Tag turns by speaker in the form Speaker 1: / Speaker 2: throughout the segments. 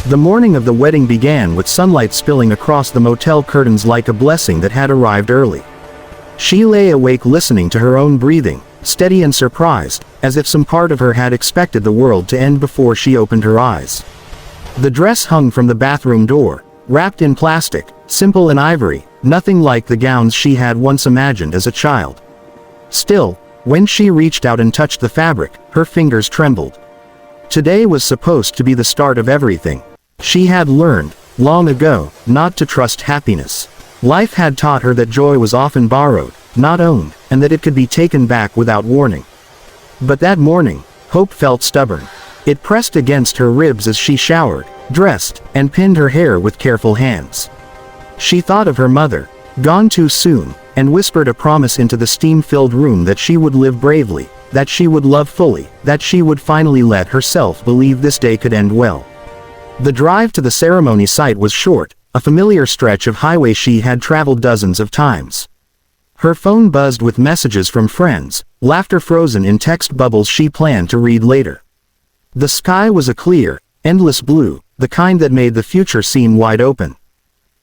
Speaker 1: The morning of the wedding began with sunlight spilling across the motel curtains like a blessing that had arrived early. She lay awake listening to her own breathing, steady and surprised, as if some part of her had expected the world to end before she opened her eyes. The dress hung from the bathroom door, wrapped in plastic, simple and ivory, nothing like the gowns she had once imagined as a child. Still, when she reached out and touched the fabric, her fingers trembled. Today was supposed to be the start of everything. She had learned, long ago, not to trust happiness. Life had taught her that joy was often borrowed, not owned, and that it could be taken back without warning. But that morning, hope felt stubborn. It pressed against her ribs as she showered, dressed, and pinned her hair with careful hands. She thought of her mother, gone too soon, and whispered a promise into the steam-filled room that she would live bravely, that she would love fully, that she would finally let herself believe this day could end well. The drive to the ceremony site was short, a familiar stretch of highway she had traveled dozens of times. Her phone buzzed with messages from friends, laughter frozen in text bubbles she planned to read later. The sky was a clear, endless blue, the kind that made the future seem wide open.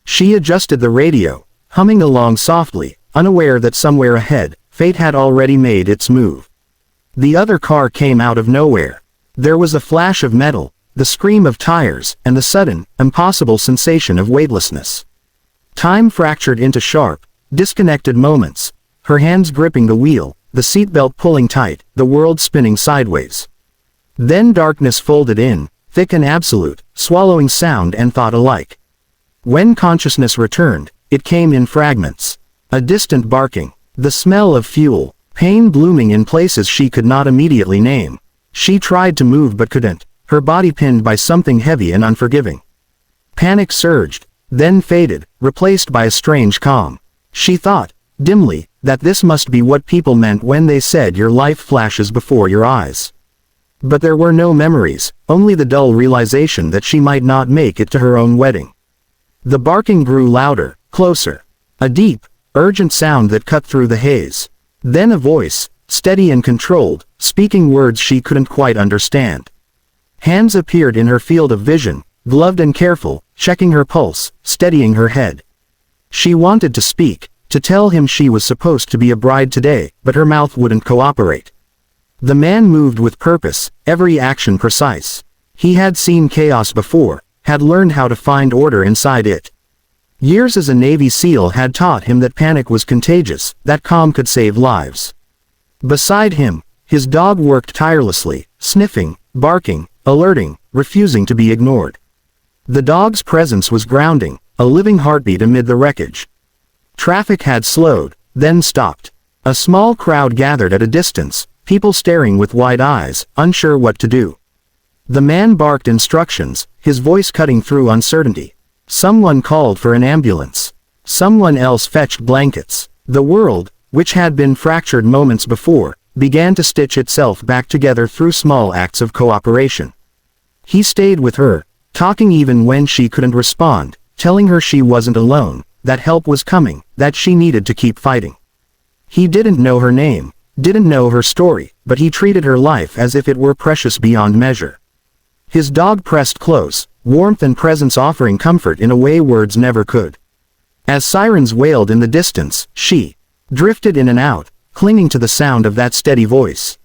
Speaker 1: She adjusted the radio, humming along softly, unaware that somewhere ahead, fate had already made its move. The other car came out of nowhere. There was a flash of metal, the scream of tires, and the sudden, impossible sensation of weightlessness. Time fractured into sharp, disconnected moments, her hands gripping the wheel, the seatbelt pulling tight, the world spinning sideways. Then darkness folded in, thick and absolute, swallowing sound and thought alike. When consciousness returned, it came in fragments. A distant barking, the smell of fuel, pain blooming in places she could not immediately name. She tried to move but couldn't, her body pinned by something heavy and unforgiving. Panic surged, then faded, replaced by a strange calm. She thought, dimly, that this must be what people meant when they said your life flashes before your eyes. But there were no memories, only the dull realization that she might not make it to her own wedding. The barking grew louder, closer. A deep, urgent sound that cut through the haze. Then a voice, steady and controlled, speaking words she couldn't quite understand. Hands appeared in her field of vision, gloved and careful, checking her pulse, steadying her head. She wanted to speak, to tell him she was supposed to be a bride today, but her mouth wouldn't cooperate. The man moved with purpose, every action precise. He had seen chaos before, had learned how to find order inside it. Years as a Navy SEAL had taught him that panic was contagious, that calm could save lives. Beside him, his dog worked tirelessly, sniffing, barking, alerting, refusing to be ignored. The dog's presence was grounding, a living heartbeat amid the wreckage. Traffic had slowed, then stopped. A small crowd gathered at a distance, people staring with wide eyes, unsure what to do. The man barked instructions, his voice cutting through uncertainty. Someone called for an ambulance. Someone else fetched blankets. The world, which had been fractured moments before, began to stitch itself back together through small acts of cooperation. He stayed with her, talking even when she couldn't respond, telling her she wasn't alone, that help was coming, that she needed to keep fighting. He didn't know her name, didn't know her story, but he treated her life as if it were precious beyond measure. His dog pressed close, warmth and presence offering comfort in a way words never could. As sirens wailed in the distance, she drifted in and out, clinging to the sound of that steady voice.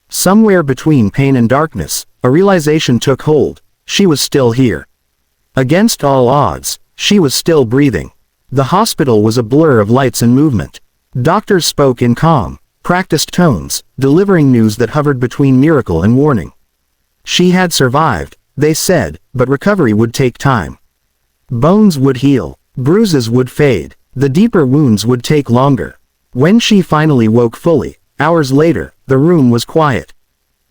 Speaker 1: Somewhere between pain and darkness, a realization took hold: she was still here. Against all odds, she was still breathing. The hospital was a blur of lights and movement. Doctors spoke in calm, practiced tones, delivering news that hovered between miracle and warning. She had survived, they said, but recovery would take time. Bones would heal, bruises would fade, the deeper wounds would take longer. When she finally woke fully, hours later, the room was quiet.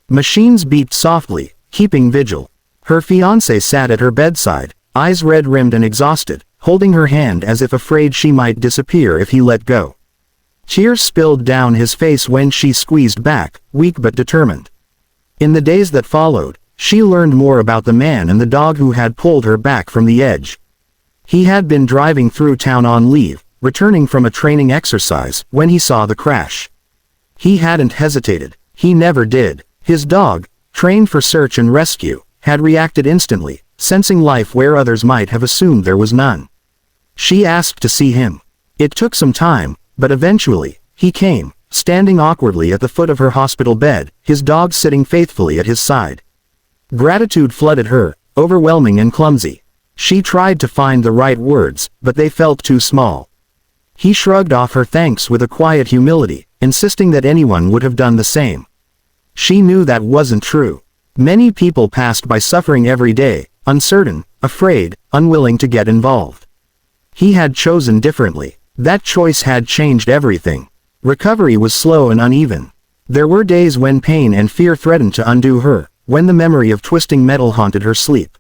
Speaker 1: Machines beeped softly, keeping vigil. Her fiancé sat at her bedside, eyes red-rimmed and exhausted, holding her hand as if afraid she might disappear if he let go. Tears spilled down his face when she squeezed back, weak but determined. In the days that followed, she learned more about the man and the dog who had pulled her back from the edge. He had been driving through town on leave, returning from a training exercise, when he saw the crash. He hadn't hesitated. He never did. His dog, trained for search and rescue, had reacted instantly, sensing life where others might have assumed there was none. She asked to see him. It took some time, but eventually, he came, standing awkwardly at the foot of her hospital bed, his dog sitting faithfully at his side. Gratitude flooded her, overwhelming and clumsy. She tried to find the right words, but they felt too small. He shrugged off her thanks with a quiet humility, insisting that anyone would have done the same. She knew that wasn't true. Many people passed by suffering every day, uncertain, afraid, unwilling to get involved. He had chosen differently. That choice had changed everything. Recovery was slow and uneven. There were days when pain and fear threatened to undo her, when the memory of twisting metal haunted her sleep.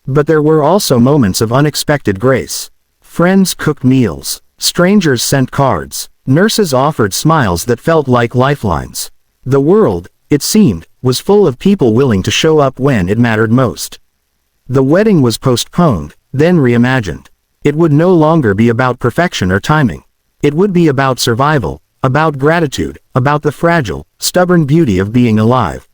Speaker 1: But there were also moments of unexpected grace. Friends cooked meals. Strangers sent cards. Nurses offered smiles that felt like lifelines. The world, it seemed, was full of people willing to show up when it mattered most. The wedding was postponed, then reimagined. It would no longer be about perfection or timing. It would be about survival, about gratitude, about the fragile, stubborn beauty of being alive.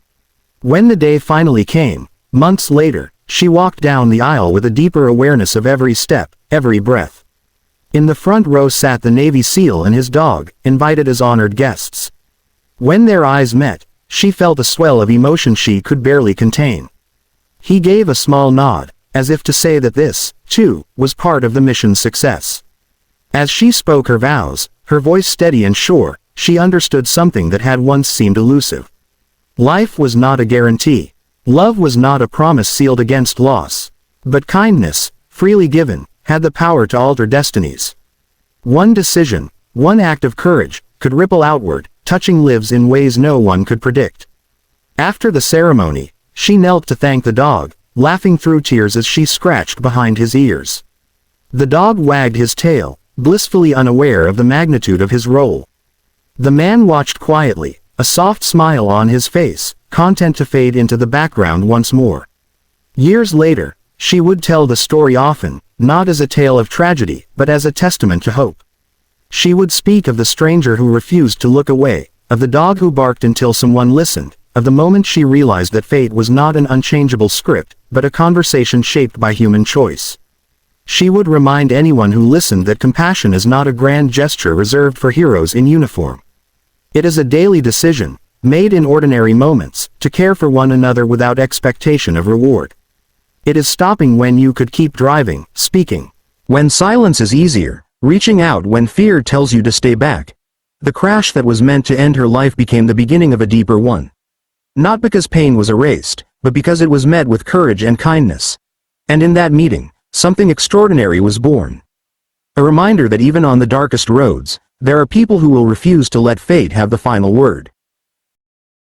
Speaker 1: When the day finally came, months later, she walked down the aisle with a deeper awareness of every step, every breath. In the front row sat the Navy SEAL and his dog, invited as honored guests. When their eyes met, she felt a swell of emotion she could barely contain. He gave a small nod, as if to say that this, too, was part of the mission's success. As she spoke her vows, her voice steady and sure, she understood something that had once seemed elusive. Life was not a guarantee. Love was not a promise sealed against loss. But kindness, freely given, had the power to alter destinies. One decision, one act of courage, could ripple outward, touching lives in ways no one could predict. After the ceremony, she knelt to thank the dog, laughing through tears as she scratched behind his ears. The dog wagged his tail, blissfully unaware of the magnitude of his role. The man watched quietly, a soft smile on his face, content to fade into the background once more. Years later, she would tell the story often, not as a tale of tragedy, but as a testament to hope. She would speak of the stranger who refused to look away, of the dog who barked until someone listened, of the moment she realized that fate was not an unchangeable script, but a conversation shaped by human choice. She would remind anyone who listened that compassion is not a grand gesture reserved for heroes in uniform. It is a daily decision, made in ordinary moments, to care for one another without expectation of reward. It is stopping when you could keep driving, speaking when silence is easier, reaching out when fear tells you to stay back. The crash that was meant to end her life became the beginning of a deeper one. Not because pain was erased, but because it was met with courage and kindness. And in that meeting, something extraordinary was born. A reminder that even on the darkest roads, there are people who will refuse to let fate have the final word.